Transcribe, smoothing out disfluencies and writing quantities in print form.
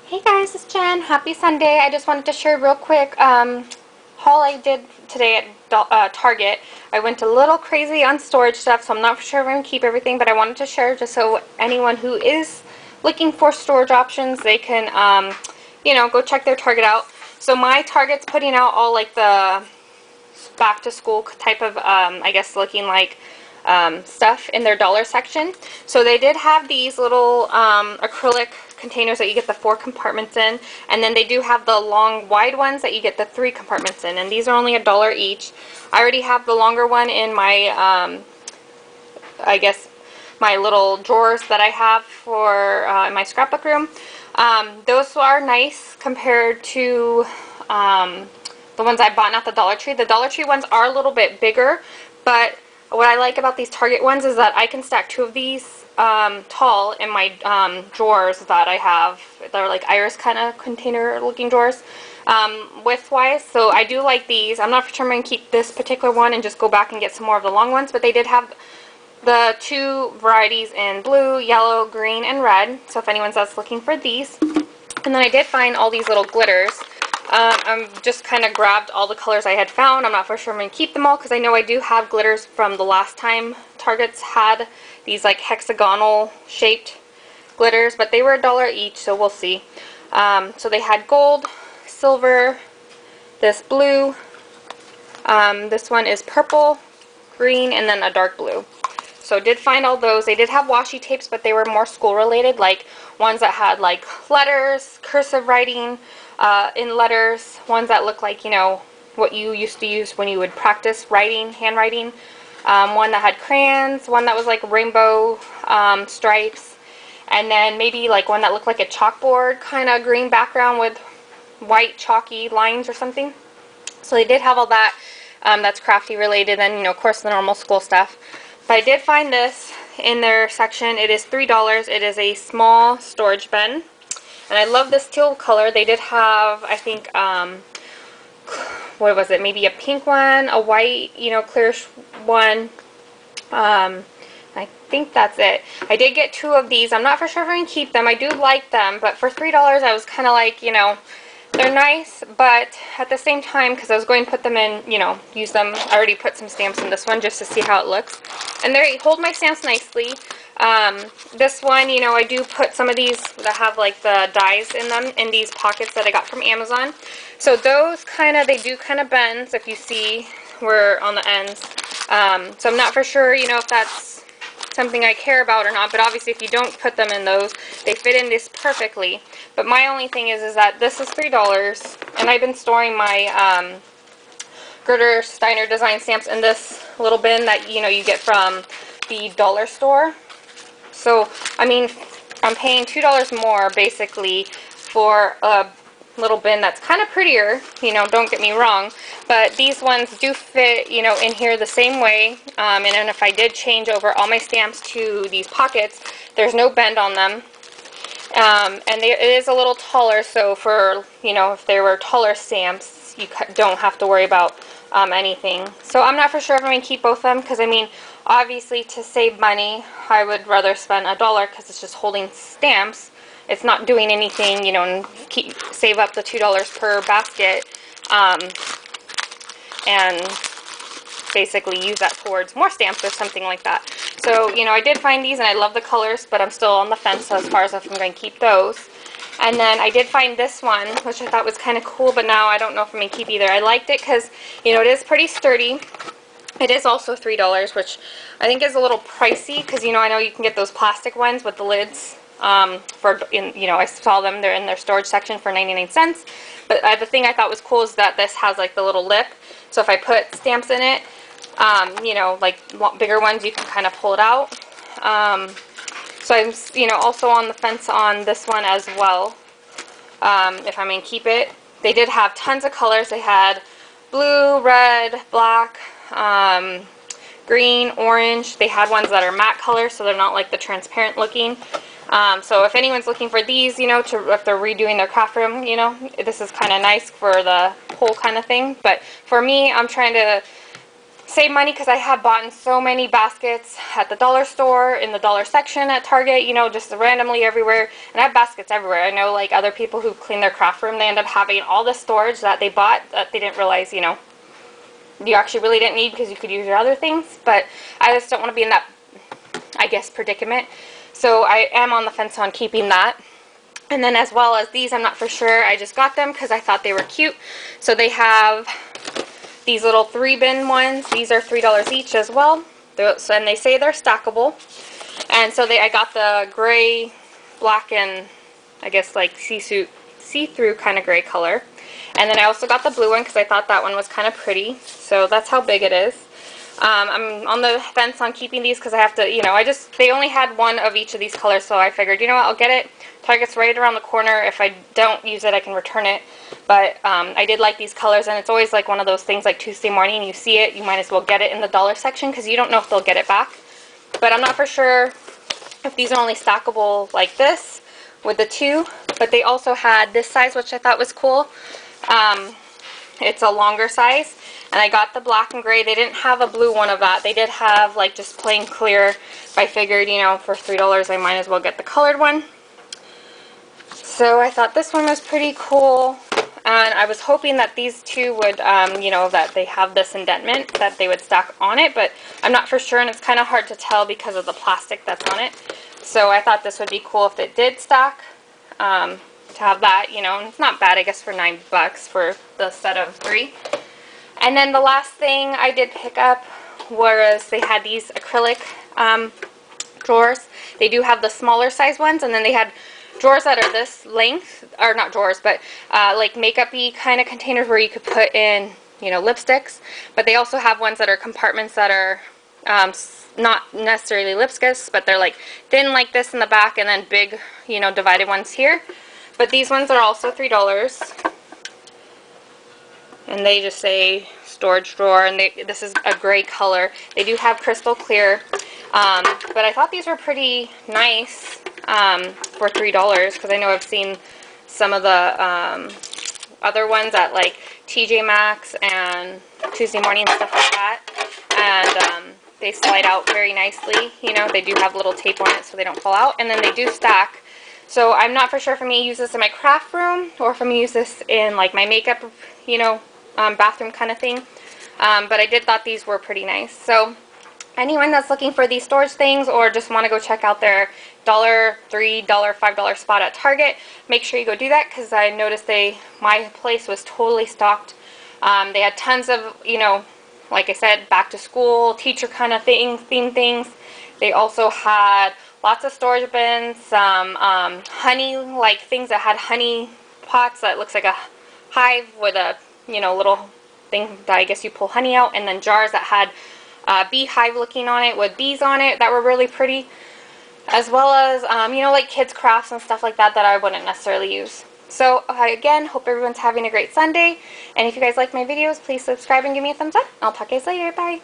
Hey guys, it's Jen. Happy Sunday. I just wanted to share real quick haul I did today at Target. I went a little crazy on storage stuff, so I'm not for sure if I'm going to keep everything, but I wanted to share just so anyone who is looking for storage options, they can, go check their Target out. So my Target's putting out all like the back to school type of, I guess, looking like stuff in their dollar section. So they did have these little acrylic containers that you get the 4 compartments in, and then they do have the long wide ones that you get the 3 compartments in, and these are only $1 each. I already have the longer one in my I guess my little drawers that I have for in my scrapbook room. Those are nice compared to the ones I bought at the Dollar Tree. The Dollar Tree ones are a little bit bigger, but what I like about these Target ones is that I can stack 2 of these tall in my drawers that I have. They're like iris kind of container looking drawers width-wise. So I do like these. I'm not for sure I'm going to keep this particular one and just go back and get some more of the long ones, but they did have the 2 varieties in blue, yellow, green, and red. So if anyone's else looking for these. And then I did find all these little glitters. I'm just kind of grabbed all the colors I had found. I'm not for sure I'm going to keep them all because I know I do have glitters from the last time Target's had these like hexagonal shaped glitters, but they were $1 each, so we'll see. So they had gold, silver, this blue, this one is purple, green, and then a dark blue. So did find all those. They did have washi tapes, but they were more school related, like ones that had like letters, cursive writing in letters, ones that look like, what you used to use when you would practice writing, handwriting. One that had crayons, one that was like rainbow stripes, and then maybe like one that looked like a chalkboard kind of green background with white chalky lines or something. So they did have all that. That's crafty related, and of course the normal school stuff. But I did find this in their section. It is $3. It is a small storage bin. And I love this teal color. They did have, I think, what was it? Maybe a pink one, a white, clearish one. I think that's it. I did get 2 of these. I'm not for sure if I'm going to keep them. I do like them, but for $3 I was kind of like, they're nice, but at the same time, because I was going to put them in, use them. I already put some stamps in this one just to see how it looks. And they hold my stamps nicely. This one, I do put some of these that have like the dies in them in these pockets that I got from Amazon. So those they do kind of bend, if you see, we're on the ends. So I'm not for sure, if that's something I care about or not, but obviously if you don't put them in those, they fit in this perfectly. But my only thing is that this is $3, and I've been storing my Gerber Steiner design stamps in this little bin that you get from the dollar store. So I mean, I'm paying $2 more basically for a little bin that's kind of prettier, don't get me wrong, but these ones do fit, in here the same way, and then if I did change over all my stamps to these pockets, there's no bend on them, and it is a little taller, so for, if there were taller stamps, you don't have to worry about anything. So I'm not for sure if I'm going to keep both of them, because I mean, obviously to save money, I would rather spend $1 because it's just holding stamps. It's not doing anything, and save up the $2 per basket, and basically use that towards more stamps or something like that. So, I did find these, and I love the colors, but I'm still on the fence as far as if I'm going to keep those. And then I did find this one, which I thought was kind of cool, but now I don't know if I'm going to keep either. I liked it because, it is pretty sturdy. It is also $3, which I think is a little pricey because, I know you can get those plastic ones with the lids. I saw them, they're in their storage section for 99 cents, but the thing I thought was cool is that this has like the little lip, so if I put stamps in it, like bigger ones, you can kind of pull it out. So I'm, also on the fence on this one as well, if I'm going to keep it. They did have tons of colors. They had blue, red, black, green, orange. They had ones that are matte colors, so they're not like the transparent looking. So if anyone's looking for these, if they're redoing their craft room, this is kind of nice for the whole kind of thing. But for me, I'm trying to save money because I have bought so many baskets at the dollar store, in the dollar section at Target, you know, just randomly everywhere. And I have baskets everywhere. I know like other people who clean their craft room, they end up having all the storage that they bought that they didn't realize, you know, you actually really didn't need because you could use your other things. But I just don't want to be in that, I guess, predicament. So I am on the fence on keeping that. And then as well as these, I'm not for sure. I just got them because I thought they were cute. So they have these little 3-bin ones. These are $3 each as well. And they say they're stackable. And so I got the gray, black, and I guess like see-through kind of gray color. And then I also got the blue one because I thought that one was kind of pretty. So that's how big it is. I'm on the fence on keeping these because I have to, you know, they only had one of each of these colors, so I figured, you know what, I'll get it. Target's right around the corner. If I don't use it, I can return it. But I did like these colors, and it's always like one of those things like Tuesday morning, you see it, you might as well get it in the dollar section because you don't know if they'll get it back. But I'm not for sure if these are only stackable like this with the 2, but they also had this size, which I thought was cool. It's a longer size. And I got the black and gray. They didn't have a blue one of that. They did have like just plain clear. But I figured, you know, for $3 I might as well get the colored one. So I thought this one was pretty cool. And I was hoping that these two would, you know, that they have this indentment, that they would stack on it. But I'm not for sure, and it's kind of hard to tell because of the plastic that's on it. So I thought this would be cool if it did stack. To have that, you know, and it's not bad, I guess, for $9 for the set of 3. And then the last thing I did pick up was they had these acrylic drawers. They do have the smaller size ones, and then they had drawers that are this length, or not drawers, but like makeup-y kind of containers where you could put in, you know, lipsticks. But they also have ones that are compartments that are not necessarily lipsticks, but they're like thin like this in the back, and then big, you know, divided ones here. But these ones are also $3. And they just say storage drawer, and this is a gray color. They do have crystal clear, but I thought these were pretty nice for $3 because I know I've seen some of the other ones at like TJ Maxx and Tuesday Morning and stuff like that, and they slide out very nicely. You know, they do have little tape on it so they don't fall out, and then they do stack. So I'm not for sure if I'm going to use this in my craft room or if I'm going to use this in like my makeup, you know, bathroom kind of thing. But I did thought these were pretty nice. So anyone that's looking for these storage things or just want to go check out their $3, $5 spot at Target, make sure you go do that because I noticed my place was totally stocked. They had tons of, you know, like I said, back to school, teacher kind of theme things. They also had lots of storage bins, some honey, like things that had honey pots that looks like a hive with a, you know, little thing that I guess you pull honey out, and then jars that had beehive looking on it with bees on it that were really pretty, as well as, you know, like kids crafts and stuff like that that I wouldn't necessarily use. So again, hope everyone's having a great Sunday, and if you guys like my videos, please subscribe and give me a thumbs up. I'll talk to you guys later. Bye.